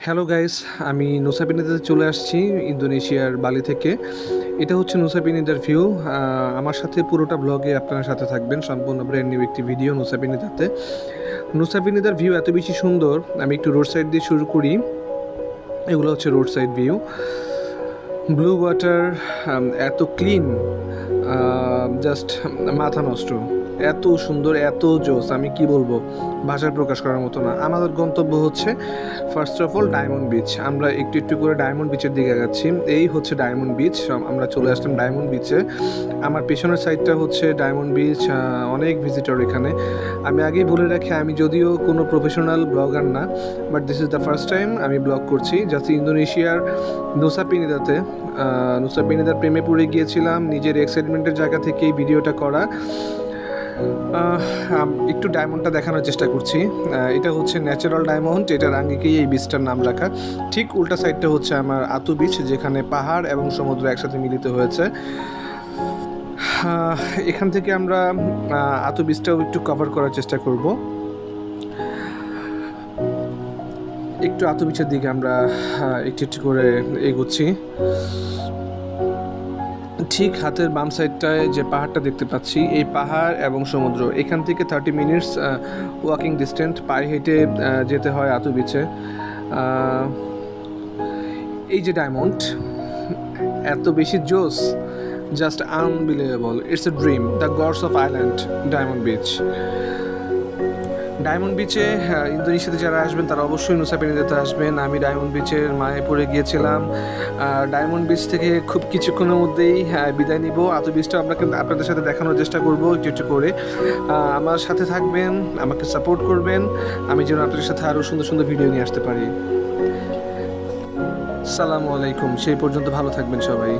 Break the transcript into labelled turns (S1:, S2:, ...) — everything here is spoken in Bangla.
S1: হ্যালো গাইস, আমি নুসা পেনিদাতে চলে আসছি ইন্দোনেশিয়ার বালি থেকে। এটা হচ্ছে নুসা পেনিদার ভিউ। আমার সাথে পুরোটা ব্লগে আপনার সাথে থাকবেন, সম্পূর্ণ ব্র্যান্ড নিউ একটি ভিডিও নুসা পেনিদাতে। নুসা পেনিদার ভিউ এত বেশি সুন্দর, আমি একটু রোড সাইড দিয়ে শুরু করি। এগুলো হচ্ছে road side view. Blue water, এত ক্লিন, জাস্ট মাথা নষ্ট, এত সুন্দর, এত জোস, আমি কি বলবো, ভাষায় প্রকাশ করার মতো না। আমাদের গন্তব্য হচ্ছে first of all diamond beach. আমরা একটু একটু করে ডায়মন্ড বিচের দিকে যাচ্ছি। এই হচ্ছে ডায়মন্ড বিচ, আমরা চলে আসলাম ডায়মন্ড বিচে। আমার পেছনের সাইডটা হচ্ছে ডায়মন্ড বিচ। অনেক ভিজিটর এখানে। আমি আগেই বলে রাখি, আমি যদিও কোনো প্রফেশনাল ব্লগার না, but this is the first time আমি ব্লগ করছি। জাস্ট ইন্দোনেশিয়ার নুসা পেনিদাতে, নুসা পেনিদার প্রেমে পড়ে গিয়েছিলাম, নিজের এক্সাইটমেন্টের জায়গা থেকে এই ভিডিওটা করা। একটু ডায়মন্ডটা দেখানোর চেষ্টা করছি। এটা হচ্ছে ন্যাচারাল ডায়মন্ড, এটার আঙ্গিকেই এই বিচটার নাম রাখা। ঠিক উল্টা সাইডটা হচ্ছে আমার আতু বিচ, যেখানে পাহাড় এবং সমুদ্র একসাথে মিলিত হয়েছে। এখান থেকে আমরা আতু বিচটাও একটু কভার করার চেষ্টা করব। একটু আতু বিচের দিকে আমরা একটু একটু করে এগোচ্ছি। ঠিক হাতের বাম সাইডটায় যে পাহাড়টা দেখতে পাচ্ছি, এই পাহাড় এবং সমুদ্র, এখান থেকে 30 মিনিটস ওয়াকিং ডিস্টেন্স, পায়ে হেঁটে যেতে হয় আতু বিচে। এই যে ডায়মন্ড, এত বেশি জোস, just unbelievable, it's a dream, the gods of island, Diamond Beach. ডায়মন্ড বিচে ইন্দোনেশিয়াতে যারা আসবেন তারা অবশ্যই নুসা পেনিদাতে আসবেন। আমি ডায়মন্ড বিচের মায়ে পড়ে গিয়েছিলাম। ডায়মন্ড বিচ থেকে খুব কিছুক্ষণের মধ্যেই বিদায় নিব। আতো বিচটা আপনাদের সাথে দেখানোর চেষ্টা করব একটু একটু করে। আমার সাথে থাকবেন, আমাকে সাপোর্ট করবেন, আমি যেন আপনাদের সাথে আরও সুন্দর সুন্দর ভিডিও নিয়ে আসতে পারি। আসসালামু আলাইকুম, সেই পর্যন্ত ভালো থাকবেন সবাই।